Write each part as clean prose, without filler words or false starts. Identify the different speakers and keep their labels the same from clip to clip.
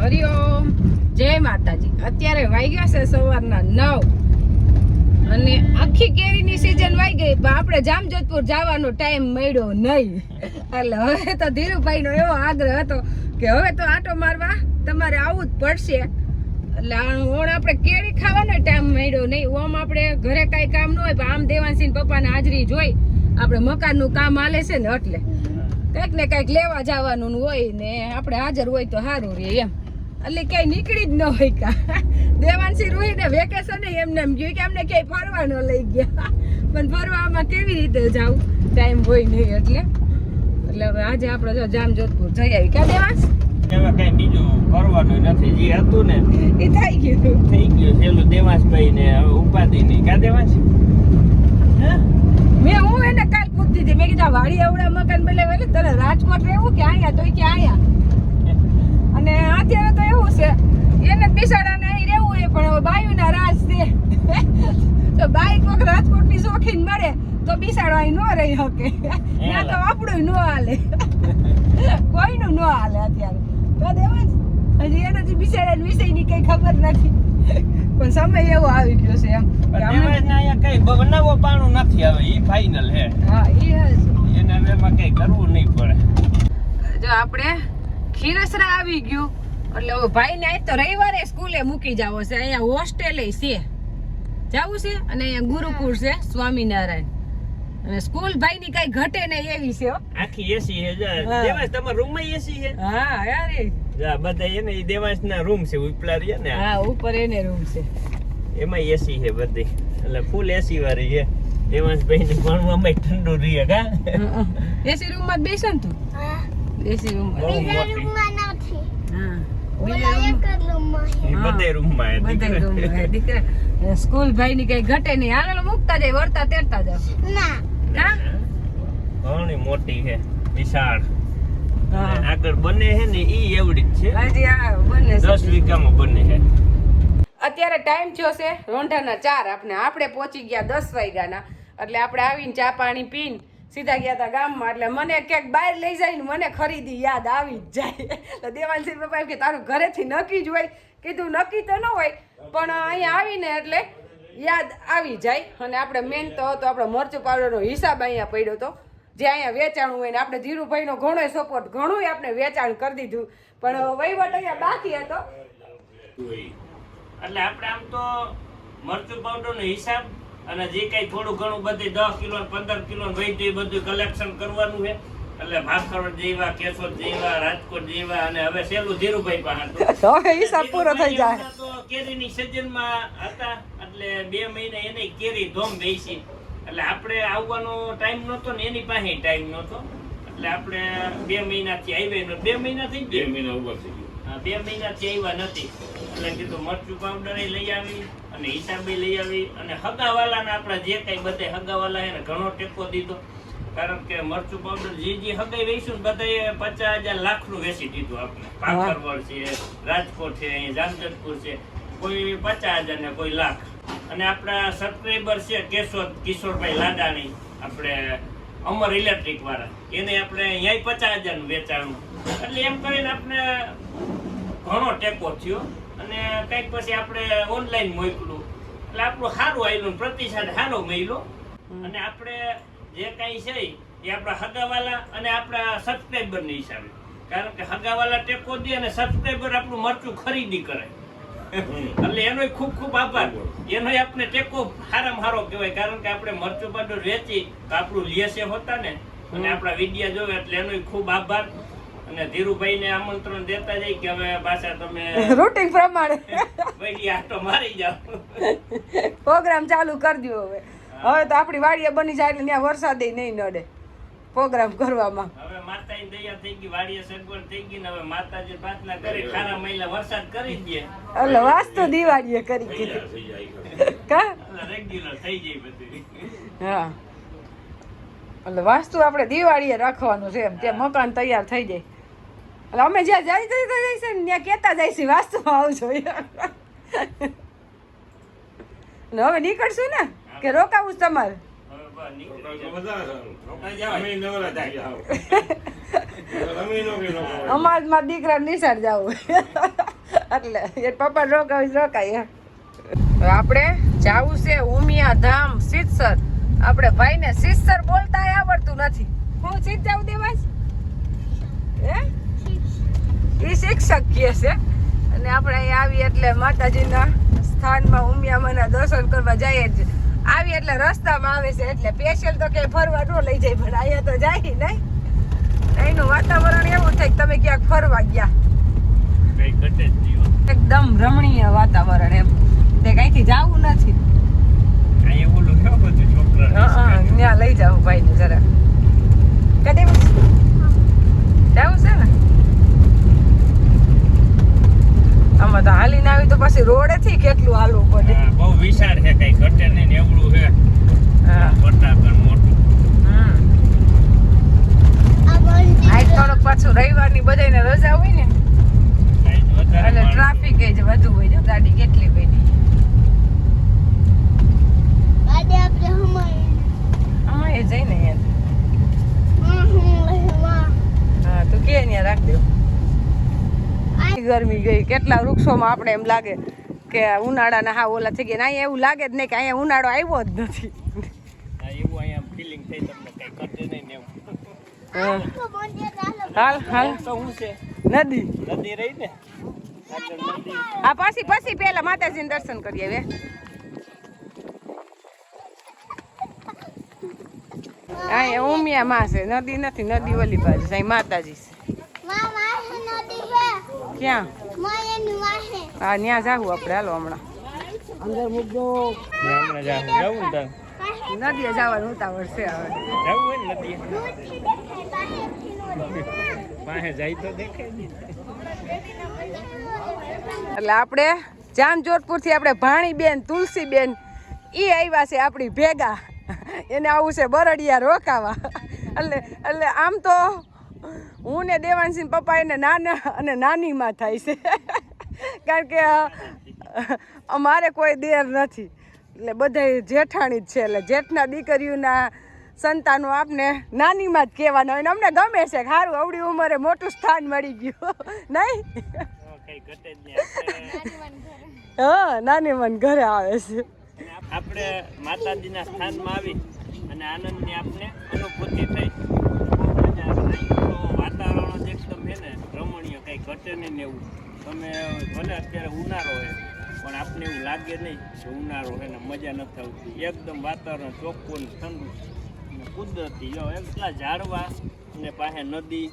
Speaker 1: હરિઓમ, જય માતાજી. અત્યારે વાગ્યા છે સવારના 9 અને આખી કેરીની સીઝન વાઈ ગઈ, પણ આપણે જામજોધપુર જવાનો ટાઈમ મળ્યો નહીં. એટલે હવે તો ધીરુભાઈનો એવો આગ્રહ હતો કે હવે તો આટો મારવા તમારે આવવું જ પડશે. એટલે આપણે કેરી ખાવાનો ટાઈમ મળ્યો નહીં. ઓમ આપણે ઘરે કાંઈ કામ ન હોય, પણ આમ દેવાંશી પપ્પાને હાજરી જોઈ આપણે મકાનનું કામ હાલે છે ને, એટલે કંઈક ને કંઈક લેવા જવાનું હોય ને આપણે હાજર હોય તો સારું રહે એમ. એટલે ક્યાંય નીકળી જ ન હોય કા. દેવાંશી રોહીને વેકેશન એમને એમ ગયું કે અમને ક્યાંય ફરવા ન લઈ ગયા, પણ ફરવામાં કેવી રીતે જવું, ટાઈમ હોય નહીં. એટલે હવે આજે આપણે જો જામજોધપુર જઈ આવી. ક્યાં દેવાંશ?
Speaker 2: એમાં કઈ બીજું કરવાનું નથી, જે હતું ને
Speaker 1: એ થઈ ગયું.
Speaker 2: પેલું દેવાંશભાઈ ને હવે ઉપાધિ નહીં. ક્યાં દેવાંશ?
Speaker 1: હું એને કાલ પૂછતી હતી, મેં કીધું વાડી એવડા મકાન બનાવે એટલે તને રાજકોટ રહેવું કે અહીંયા? તો કે અહીંયા. અને અત્યારે તો એવું છે એને બિસાડાને અહીં રહેવું હોય, પણ હવે બાયુના રાજ છે. તો બાઈક વખત રાજકોટની શોખીન મળે તો બિસાડો અહીં ન રહી શકે. ત્યાં તો આપણું ન હાલે, કોઈનું ન હાલે અત્યારે. તો દેવાંશ હજી એનાથી બિસાડા વિષયની કઈ ખબર નથી, પણ સમય એવો આવી ગયો છે એમ.
Speaker 2: કઈ બનાવો પાણું નથી હવે, ઈ ફાઇનલ હે.
Speaker 1: હા, ઈ
Speaker 2: એને હવે એમાં કઈ કરવું નહીં પડે.
Speaker 1: જો આપણે ખીરસરા આવી ગયું એટલે હવે ભાઈને આજ તો રવિવારે સ્કૂલે મૂકી જાવો છે. અહીંયા હોસ્ટેલે છે જાવું છે, અને અહીંયા ગુરુકુળ છે સ્વામિનારાયણ. અને સ્કૂલ ભાઈની કઈ ઘટે નહીં એવી છે હો.
Speaker 2: આખી એસી હે. દેવાંશ તમારા રૂમ માં એસી હે?
Speaker 1: હા યાર,
Speaker 2: જા બધા એને દેવાંશ ના રૂમ છે ઉપલા રહ્યા ને.
Speaker 1: હા, ઉપર એને રૂમ છે,
Speaker 2: એમાં એસી છે બધી, એટલે ફૂલ એસી વાળી છે. દેવાંશભાઈ ને ભણવામાં ઠંડુ રહે કા.
Speaker 1: એસી રૂમ માં બેસો ને તું? એસી રૂમ માં
Speaker 3: નથી.
Speaker 1: હા,
Speaker 2: બધે રૂમ માં
Speaker 1: દીકરા સ્કૂલ ભાઈ ની કઈ ઘટે નહીં. હાલો મૂકતા જાય, વળતા તેરતા જાવ.
Speaker 2: ઘણી મોટી છે, વિશાળ. આગળ બને છે ને ઈ એવડી જ છે.
Speaker 1: હજી આ બને
Speaker 2: 10 વીઘામાં બને છે.
Speaker 1: અત્યારે ટાઈમ થયો છે રોંઢાના 4. આપણે પહોંચી ગયા 10 વાગ્યાના. એટલે આપણે આવીને ચા પાણી પીને સીધા ગયા હતા ગામમાં. એટલે મને ક્યાંક બહાર લઈ જાય ને મને ખરીદી યાદ આવી જ જાય. એટલે દેવાંશી પપ્પા કે તારું ઘરેથી નક્કી જ હોય. કીધું નક્કી તો ન હોય, પણ અહીંયા આવીને એટલે યાદ આવી જાય. અને આપણે મેન તો હતો આપણો મરચું પાવડરનો હિસાબ અહીંયા પડ્યો હતો, જે અહીંયા વેચાણું હોય ને. આપણે ધીરુભાઈનો ઘણો સપોર્ટ, ઘણું આપણે વેચાણ કરી દીધું, પણ વહીવટ અહીંયા બાકી હતો.
Speaker 2: એટલે આપણે આમ તો મરચું પાવડર નો હિસાબ અને જે કઈ થોડું ઘણું બધું 10 કિલો 15 કિલો વૈદ્ય બધું કલેક્શન કરવાનું છે. એટલે ભાખરડ જેવા, કેશોદ જેવા, રાજકોટ જેવા, અને હવે સેલું ધીરુભાઈ પાસે
Speaker 1: હવે હિસાબ પૂરો થઈ જાય.
Speaker 2: તો કેરીની સિઝન માં હતા, એટલે 2 મહિના એને કેરી ધોમ બેસી. એટલે આપણે આવવાનો ટાઈમ નહોતો ને એની પાસે ટાઈમ નહોતો. એટલે આપણે 2 મહિનાથી આવ્યા. 2 મહિના થઈ ગયા, 2 મહિના ઉપર થઈ ગયા. 2 મહિનાથી આવ્યા નથી. એટલે કીધું મરચું પાવડર લઈ આવી અને હિસાબે લઈ આવી. અને હગાવાલાને આપણા જે કઈ બધે હગાવાલા એને ઘણો ટેકો દીધો, કારણ કે મરચું પાવડર જે હગાઈ વેચશું ને બધાએ 50,000 લાખનું વેચી દીધું. આપણે કાકરવડ છે, રાજકોટ છે, જામજોધપુર છે, કોઈ 50,000 ને કોઈ લાખ. અને આપણા સબસ્ક્રાઈબર છે કેશોદ કિશોરભાઈ લાડાણી, આપણે અમર ઇલેક્ટ્રિક વાળા, એને આપણે અહીંયા 50,000 નું વેચાણું. એટલે એમ કરીને આપણે ઘણો ટેકો થયો. અને કંઈક પછી આપણે ઓનલાઈન મોકલું, એટલે આપણું સારું આવ્યું, પ્રતિસાદ સારો મળ્યો. અને આપણે જે કઈ છે એ આપણા હગાવાલા અને આપણા સબસ્ક્રાઈબર ની હિસાબે, કારણ કે હગાવાલા ટેકો દે અને સબસ્ક્રાઈબર આપણું મરચું ખરીદી કરે. એટલે એનો ખૂબ ખૂબ આભાર. એનો આપણે ટેકો સારામાં સારો કહેવાય, કારણ કે આપણે મરચું પાવડર વેચી તો આપણું લેસે હોતા ને, અને આપણા વિડીયા જોવે, એટલે એનો ખૂબ આભાર. અને ધીરુભાઈ ને આમંત્રણ દેતા જાય કે હવે પાછા તમે
Speaker 1: રૂટિન પ્રમાણે
Speaker 2: વળી આટો મારી જાઓ,
Speaker 1: પ્રોગ્રામ ચાલુ કરી દો. હવે તો આપણી વાડીએ બની જાય એટલે ત્યાં વરસાદ નહીં નડે પ્રોગ્રામ કરવામાં.
Speaker 2: હવે માતાની દયા થઈ ગઈ, વાડીએ સગવડ થઈ ગઈ ને હવે માતાજી પ્રાર્થના કરી ખારા મહિલા વરસાદ કરી દે
Speaker 1: એટલે વાસ્તુ દિવાળીએ કરી કીધું કા
Speaker 2: રેગ્યુલર થઈ જાય બધું.
Speaker 1: હા, એટલે વાસ્તુ આપણે દિવાળીએ રાખવાનું છે એમ. ત્યાં મકાન તૈયાર થઈ જાય એટલે અમે જ્યાં જાય છે ને ત્યાં કહેતા જાય છે વાસ્તુમાં આવજો. હવે નીકળશું ને કે રોકાવું જ તમારે? અમારમાં દીકરા નિશાળ જવું. એટલે એ પપ્પા રોકાય હવે આપણે જાવું છે ઉમિયા ધામ સિદ્ધસર. આપણે ભાઈને સિદ્ધસર બોલતા આવડતું નથી. હું સિદ્ધ જાવું દેવાસ હે એ શિક્ષક કહે છે. અને આપણે અહીંયા આવી એટલે માતાજીના સ્થાનમાં ઉમિયામાના દર્શન કરવા જઈએ જ. આવી એટલે રસ્તામાં આવે છે એટલે સ્પેશિયલ તો ક્યાંય ફરવા ન લઈ જાય, પણ અહીંયા તો જાય નહીં. અહીંનું વાતાવરણ એવું થાય કે તમે ક્યાંક ફરવા ગયા. એકદમ રમણીય વાતાવરણ એમ. તે કઈથી જવું નથી. ત્યાં લઈ જાવ ભાઈને જરા. કદી જવું છે ને આમાં તો હાલીને આવી તો પછી રોડે થી કેટલું હાલવું પડે.
Speaker 2: બહુ વિશાળ છે, કઈ ઘટે નહીં ને એવડું છે. હા મોટું.
Speaker 1: આજ થોડોક પાછું રવિવારની બધાને રજા હોય ને એટલે ટ્રાફિક જ વધુ હોય. જો ગાડી કેટલી બધી એ જઈને હા તું કે ત્યાં રાખ દે. ગરમી ગઈ. કેટલા વૃક્ષોમાં આપણે એમ લાગે કે ઉનાળાના હા ઓલા થઈ ગયા. અહીંયા એવું લાગે જ નહીં કે અહીંયા ઉનાળો આવ્યો જ નથી.
Speaker 2: એવું અહીંયા ફીલિંગ થઈ તમને કઈ ઘટે નહીં ને એવું.
Speaker 1: હાલ
Speaker 2: તો શું છે
Speaker 1: નદી
Speaker 2: રહી ને.
Speaker 1: હા પછી પેલા માતાજીને દર્શન કરીએ. હવે અહીંયા ઉમિયા માં છે, નદી નથી. નદી ઓલી બાજુ અહીં માતાજી છે. ક્યાં? હા ત્યાં જાવું આપણે. હાલો હમણાં અંદર મૂકજો. નદીએ જવાનું ઉતાવળ છે હવે. એટલે આપણે જામજોધપુર થી આપણે ભાણીબેન તુલસીબેન ઈ આવ્યા છે આપણી ભેગા. એને આવું છે બરડિયા રોકાવા. એટલે આમ તો હું ને દેવાંશી પપ્પા એને નાના અને નાનીમાં થાય છે. કારણ કે અમારે કોઈ દેર નથી એટલે બધા જેઠાણી જ છે. એટલે જેઠના દીકરીઓના સંતાનો આપને નાનીમાં જ કહેવાના હોય ને અમને ગમે છે. સારું અવડી ઉંમરે મોટું સ્થાન મળી ગયું નહીં. હા નાની મન ઘરે આવે છે.
Speaker 2: આપણે માતાજીના સ્થાનમાં આવી અને આનંદની આપને અનુભૂતિ થઈ. વાતાવરણ જ એકદમ છે ને રમણીય, કઈ ઘટે નહીં ને એવું. તમે ભલે અત્યારે ઉનાળો હોય પણ આપને એવું લાગે નહીં કે ઉનાળો છે ને મજા નથી આવતી. એકદમ વાતાવરણ ચોખ્ખું ને ઠંડુ ને કુદરતી. જો એટલા ઝાડવા ને પાસે નદી,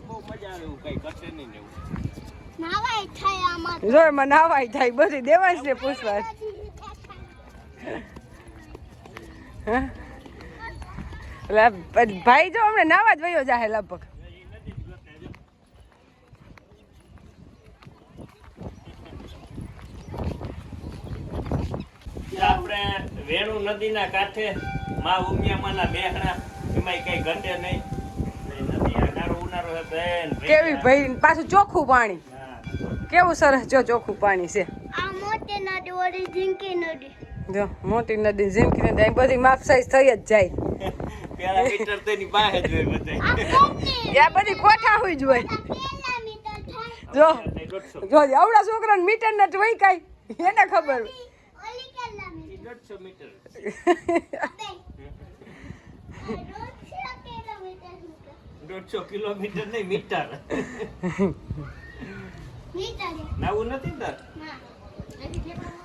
Speaker 2: બહુ મજા આવે એવું. કઈ ઘટે નહીં ને એવું.
Speaker 1: જો એમાં નાવાય થાય બધી દેવાંશ ને પૂછવા. ભાઈ જો હમણાં નાવા જ વયો જાહે લગભગ.
Speaker 2: આપણે વેણુ નદીના કાંઠે માં ઉમિયામાના બેહણા, એમાં કઈ ઘટે નહીં.
Speaker 1: કેવી ભાઈ પાછું ચોખ્ખું પાણી. કેવું સરસ જો ચોખ્ખું પાણી છે. જો મોટી નદી ઝીંકી નદી બધી માપ સાઈઝ થઈ જ જાય.
Speaker 2: પેલા મીટર તેની પાસે જ હોય બધે.
Speaker 1: આ બધી કોઠા હોય જ હોય. જો આવડા છોકરાને મીટર ને હોય કઈ એને ખબર.
Speaker 2: 150 મીટર. 150 કિલોમીટર નહીં મીટર. નાવું નથી તાર.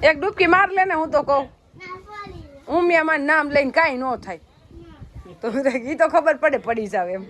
Speaker 1: એક ડૂબકી માર લે ને હું તો કહું. ઉમિયામાં નામ લઈને કાંઈ ન થાય તો ઈ તો ખબર પડે પડી જાવ એમ.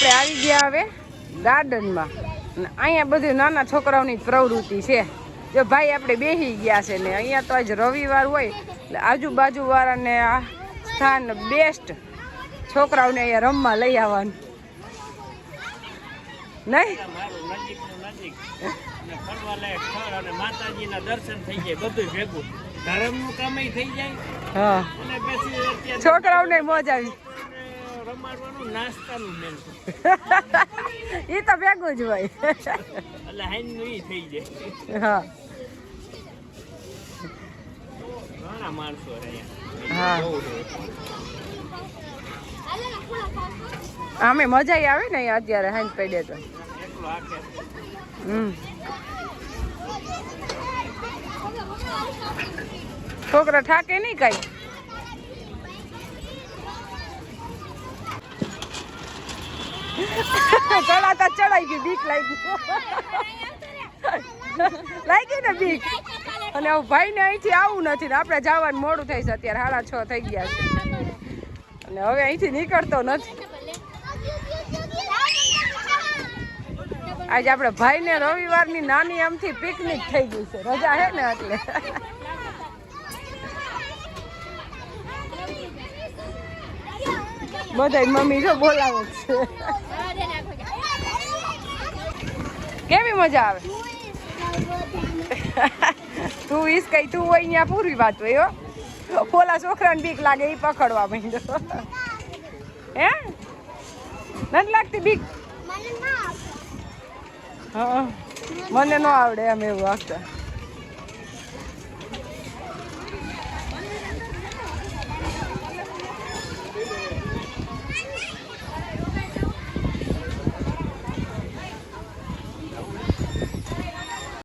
Speaker 1: આપણે આવી ગયા હવે ગાર્ડનમાં. અને અહીંયા બધું નાના છોકરાઓની પ્રવૃત્તિ છે. જો ભાઈ આપણે બેસી ગયા છે ને અહીંયા તો આજ રવિવાર હોય એટલે આજુબાજુવાળાને આ સ્થાન બેસ્ટ છોકરાઓને અહીંયા રમવા લઈ આવવાનું નહીં.
Speaker 2: માતાજીના દર્શન થઈ જાય, બધું ભેગું ધર્મનું કામ થઈ જાય.
Speaker 1: હા,
Speaker 2: અને પછી
Speaker 1: છોકરાઓને મોજ આવી.
Speaker 2: રમાડવાનું નાસ્તાનું મેન
Speaker 1: એ તો ભેગું જ હોય.
Speaker 2: એટલે હાઈનું ઈ થઈ જાય.
Speaker 1: હા
Speaker 2: ઘણા માણસો
Speaker 1: હા, આમે મજા આવે ને અહીંયા અત્યારે હાંજ પડે તો.
Speaker 2: એટલો આખે
Speaker 1: છોકરા થાકે નહીં કઈ. ચડાતા ચડાઈ ગઈ, બીક લાગી ને બીક. અને ભાઈ ને અહીંથી આવું નથી ને આપણે જવાનું મોડું થાય છે. અત્યારે 6:30 થઈ ગયા છે અને હવે અહીંથી નીકળતો નથી. આજે આપણે ભાઈ ને રવિવારની નાની આમથી પિકનિક થઈ ગઈ છે, રજા હે ને એટલે. બધાય મમ્મી જો બોલાવે છે. કેવી મજા આવે? તું ઈસ કઈ તું હોય અહીંયા પૂરી વાત હોય. ઓલા છોકરાને બીક લાગે એ પકડવા માંડ્યો. હે નથી લાગતી બીક? હા, મને ન આવડે એમ એવું વાગતા.